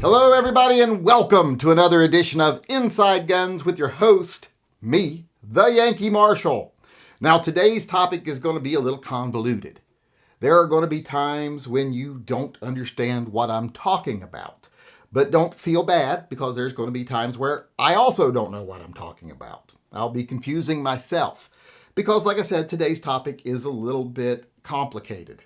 Hello, everybody, and welcome to another edition of Inside Guns with your host, me, the Yankee Marshal. Now, today's topic is going to be a little convoluted. There are going to be times when you don't understand what I'm talking about. But don't feel bad, because there's going to be times where I also don't know what I'm talking about. I'll be confusing myself. Because, like I said, today's topic is a little bit complicated.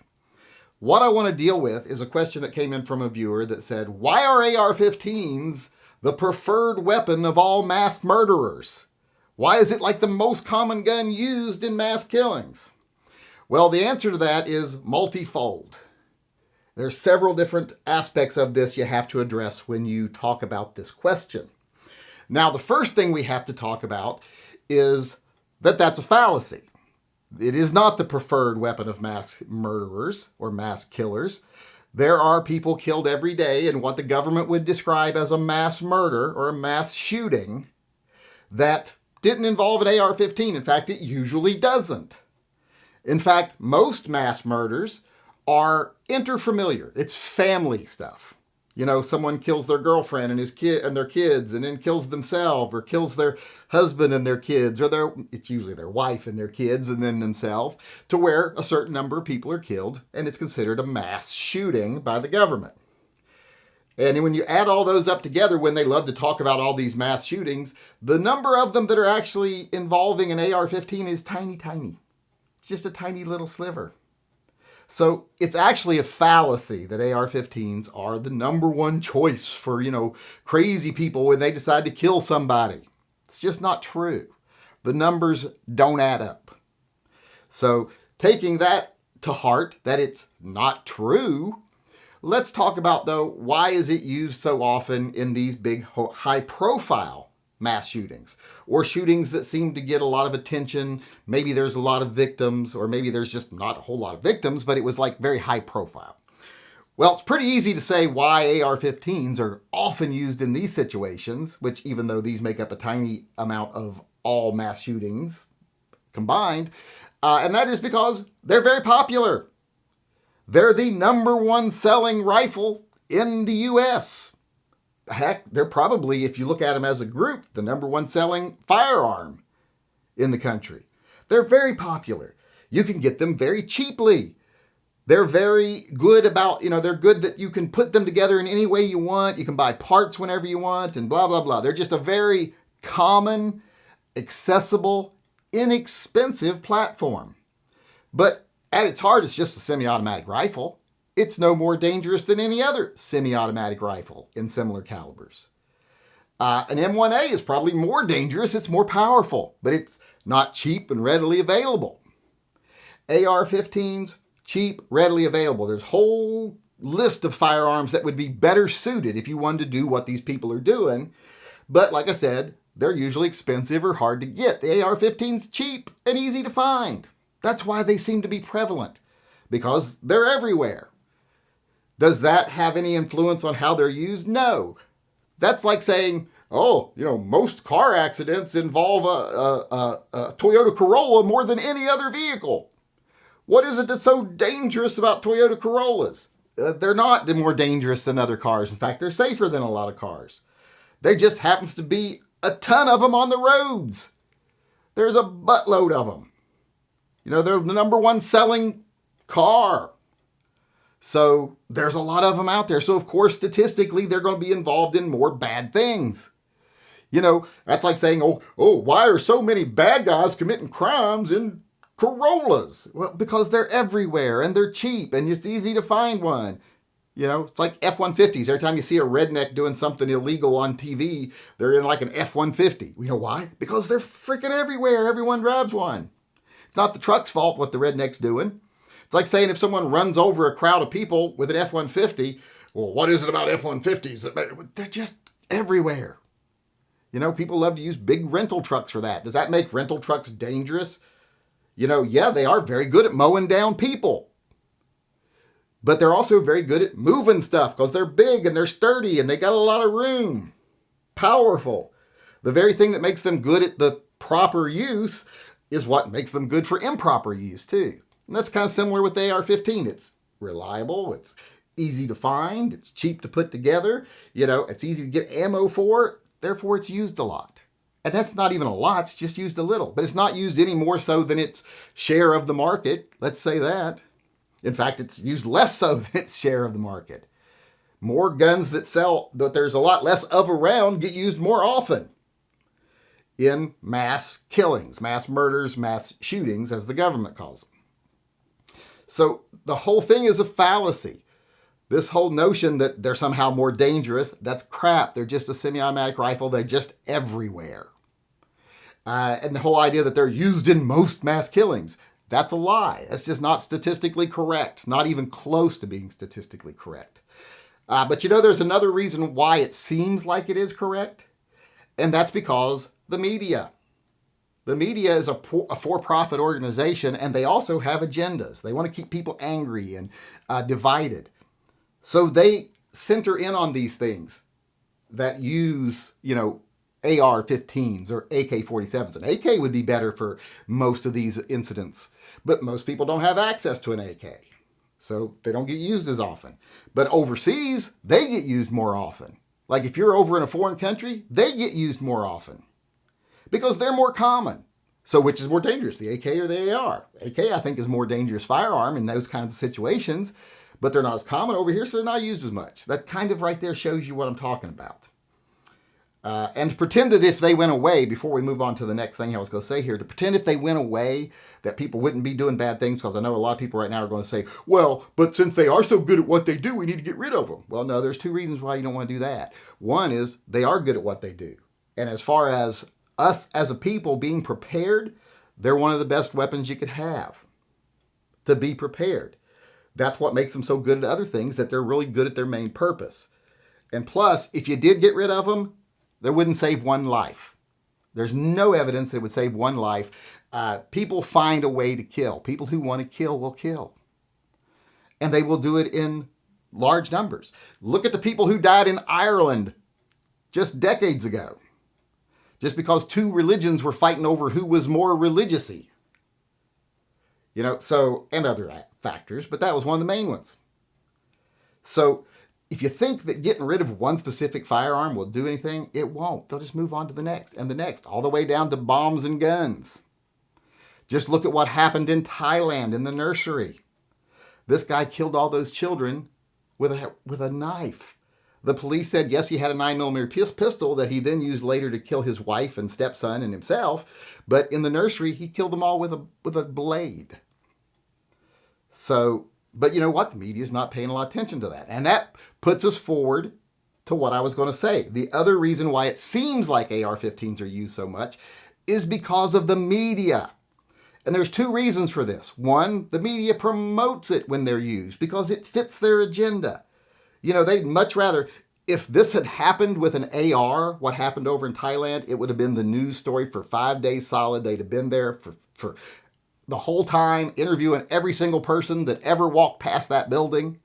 What I want to deal with is a question that came in from a viewer that said, why are AR-15s the preferred weapon of all mass murderers? Why is it like the most common gun used in mass killings? Well, the answer to that is multifold. There's several different aspects of this you have to address when you talk about this question. Now, the first thing we have to talk about is that that's a fallacy. It is not the preferred weapon of mass murderers or mass killers. There are people killed every day in what the government would describe as a mass murder or a mass shooting that didn't involve an AR-15. In fact, it usually doesn't. In fact, most mass murders are interfamiliar. It's family stuff. You know, someone kills their girlfriend and his kid and their kids, and then kills themselves, or kills their husband and their kids, or it's usually their wife and their kids and then themselves, to where a certain number of people are killed, and it's considered a mass shooting by the government. And when you add all those up together, when they love to talk about all these mass shootings, the number of them that are actually involving an AR-15 is tiny, tiny. It's just a tiny little sliver. So it's actually a fallacy that AR-15s are the number one choice for, crazy people when they decide to kill somebody. It's just not true. The numbers don't add up. So taking that to heart, that it's not true, let's talk about, though, why is it used so often in these big, high-profile mass shootings, or shootings that seem to get a lot of attention. Maybe there's a lot of victims, or maybe there's just not a whole lot of victims, but it was like very high profile. Well, it's pretty easy to say why AR-15s are often used in these situations, which, even though these make up a tiny amount of all mass shootings combined, and that is because they're very popular. They're the number one selling rifle in the U.S. Heck, they're probably, if you look at them as a group, the number one selling firearm in the country. They're very popular. You can get them very cheaply. They're very good about, they're good that you can put them together in any way you want. You can buy parts whenever you want and blah, blah, blah. They're just a very common, accessible, inexpensive platform. But at its heart, it's just a semi-automatic rifle. It's no more dangerous than any other semi-automatic rifle in similar calibers. An M1A is probably more dangerous. It's more powerful, but it's not cheap and readily available. AR-15s, cheap, readily available. There's a whole list of firearms that would be better suited if you wanted to do what these people are doing. But like I said, they're usually expensive or hard to get. The AR-15's cheap and easy to find. That's why they seem to be prevalent, because they're everywhere. Does that have any influence on how they're used? No. That's like saying, most car accidents involve a Toyota Corolla more than any other vehicle. What is it that's so dangerous about Toyota Corollas? They're not more dangerous than other cars. In fact, they're safer than a lot of cars. There just happens to be a ton of them on the roads. There's a buttload of them. They're the number one selling car. So there's a lot of them out there. So, of course, statistically, they're going to be involved in more bad things. That's like saying, why are so many bad guys committing crimes in Corollas? Well, because they're everywhere and they're cheap and it's easy to find one. It's like F-150s. Every time you see a redneck doing something illegal on TV, they're in like an F-150. You know why? Because they're freaking everywhere. Everyone drives one. It's not the truck's fault what the redneck's doing. It's like saying if someone runs over a crowd of people with an F-150, well, what is it about F-150s? They're just everywhere. People love to use big rental trucks for that. Does that make rental trucks dangerous? Yeah, they are very good at mowing down people. But they're also very good at moving stuff because they're big and they're sturdy and they got a lot of room. Powerful. The very thing that makes them good at the proper use is what makes them good for improper use too. And that's kind of similar with the AR-15. It's reliable, it's easy to find, it's cheap to put together, it's easy to get ammo for, therefore it's used a lot. And that's not even a lot, it's just used a little. But it's not used any more so than its share of the market, let's say that. In fact, it's used less so than its share of the market. More guns that sell, that there's a lot less of around, get used more often in mass killings, mass murders, mass shootings, as the government calls them. So the whole thing is a fallacy. This whole notion that they're somehow more dangerous, that's crap. They're just a semi-automatic rifle. They're just everywhere. And the whole idea that they're used in most mass killings, that's a lie. That's just not statistically correct, not even close to being statistically correct. But there's another reason why it seems like it is correct, and that's because the media. The media is a for-profit organization, and they also have agendas. They want to keep people angry and divided. So they center in on these things that use, AR-15s or AK-47s. An AK would be better for most of these incidents, but most people don't have access to an AK, so they don't get used as often. But overseas, they get used more often. Like if you're over in a foreign country, they get used more often because they're more common. So which is more dangerous, the AK or the AR? AK, I think, is more dangerous firearm in those kinds of situations, but they're not as common over here, so they're not used as much. That kind of right there shows you what I'm talking about. And to pretend that if they went away, before we move on to the next thing I was going to say here, to pretend if they went away that people wouldn't be doing bad things, because I know a lot of people right now are going to say, well, but since they are so good at what they do, we need to get rid of them. Well, no, there's two reasons why you don't want to do that. One is they are good at what they do. And as far as us as a people being prepared, they're one of the best weapons you could have to be prepared. That's what makes them so good at other things, that they're really good at their main purpose. And plus, if you did get rid of them, they wouldn't save one life. There's no evidence that it would save one life. People find a way to kill. People who want to kill will kill. And they will do it in large numbers. Look at the people who died in Ireland just decades ago. Just because two religions were fighting over who was more religious-y. And other factors, but that was one of the main ones. So if you think that getting rid of one specific firearm will do anything, it won't. They'll just move on to the next and the next, all the way down to bombs and guns. Just look at what happened in Thailand in the nursery. This guy killed all those children with a knife. The police said, yes, he had a 9mm pistol that he then used later to kill his wife and stepson and himself. But in the nursery, he killed them all with a blade. So, but you know what? The media is not paying a lot of attention to that. And that puts us forward to what I was going to say. The other reason why it seems like AR-15s are used so much is because of the media. And there's two reasons for this. One, the media promotes it when they're used because it fits their agenda. They'd much rather, if this had happened with an AR, what happened over in Thailand, it would have been the news story for 5 days solid. They'd have been there for the whole time, interviewing every single person that ever walked past that building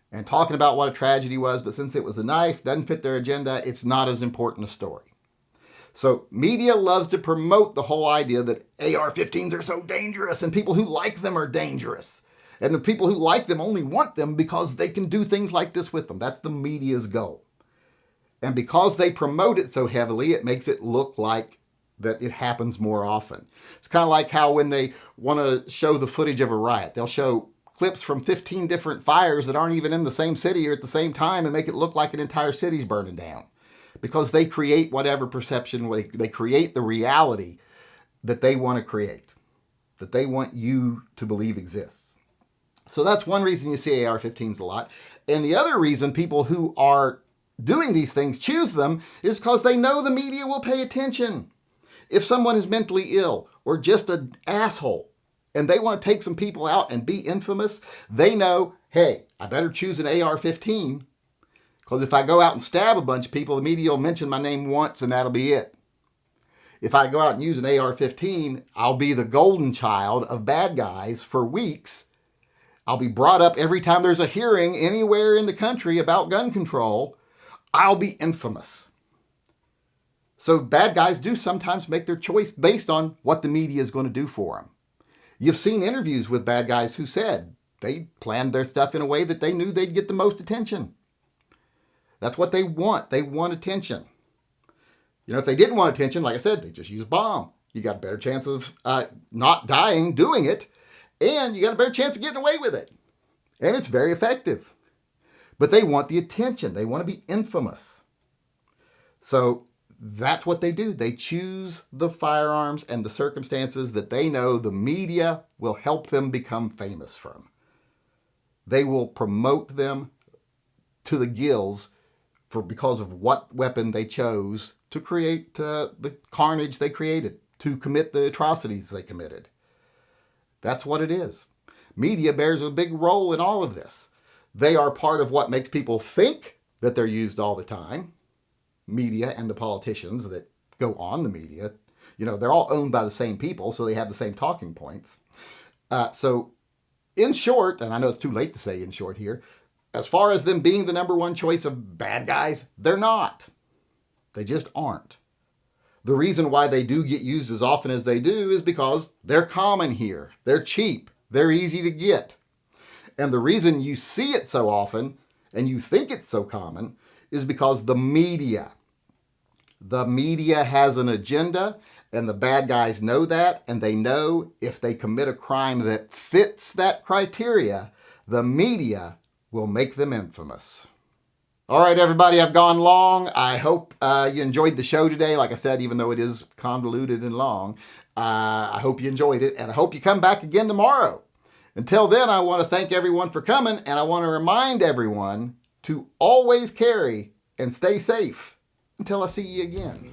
and talking about what a tragedy was. But since it was a knife, doesn't fit their agenda, it's not as important a story. So media loves to promote the whole idea that AR-15s are so dangerous and people who like them are dangerous. And the people who like them only want them because they can do things like this with them. That's the media's goal. And because they promote it so heavily, it makes it look like that it happens more often. It's kind of like how when they want to show the footage of a riot, they'll show clips from 15 different fires that aren't even in the same city or at the same time and make it look like an entire city's burning down. Because they create whatever perception, they create the reality that they want to create, that they want you to believe exists. So that's one reason you see AR-15s a lot. And the other reason people who are doing these things choose them is because they know the media will pay attention. If someone is mentally ill or just an asshole and they want to take some people out and be infamous, they know, hey, I better choose an AR-15 because if I go out and stab a bunch of people, the media will mention my name once and that'll be it. If I go out and use an AR-15, I'll be the golden child of bad guys for weeks. I'll be brought up every time there's a hearing anywhere in the country about gun control. I'll be infamous. So bad guys do sometimes make their choice based on what the media is going to do for them. You've seen interviews with bad guys who said they planned their stuff in a way that they knew they'd get the most attention. That's what they want. They want attention. If they didn't want attention, like I said, they just use a bomb. You got a better chance of not dying doing it, and you got a better chance of getting away with it. And it's very effective. But they want the attention. They want to be infamous. So that's what they do. They choose the firearms and the circumstances that they know the media will help them become famous from. They will promote them to the gills because of what weapon they chose to create the carnage they created, to commit the atrocities they committed. That's what it is. Media bears a big role in all of this. They are part of what makes people think that they're used all the time. Media and the politicians that go on the media, they're all owned by the same people, so they have the same talking points. So in short, and I know it's too late to say in short here, as far as them being the number one choice of bad guys, they're not. They just aren't. The reason why they do get used as often as they do is because they're common here. They're cheap. They're easy to get. And the reason you see it so often and you think it's so common is because the media has an agenda, and the bad guys know that, and they know if they commit a crime that fits that criteria, the media will make them infamous. All right, everybody, I've gone long. I hope you enjoyed the show today. Like I said, even though it is convoluted and long, I hope you enjoyed it, and I hope you come back again tomorrow. Until then, I want to thank everyone for coming, and I want to remind everyone to always carry and stay safe until I see you again.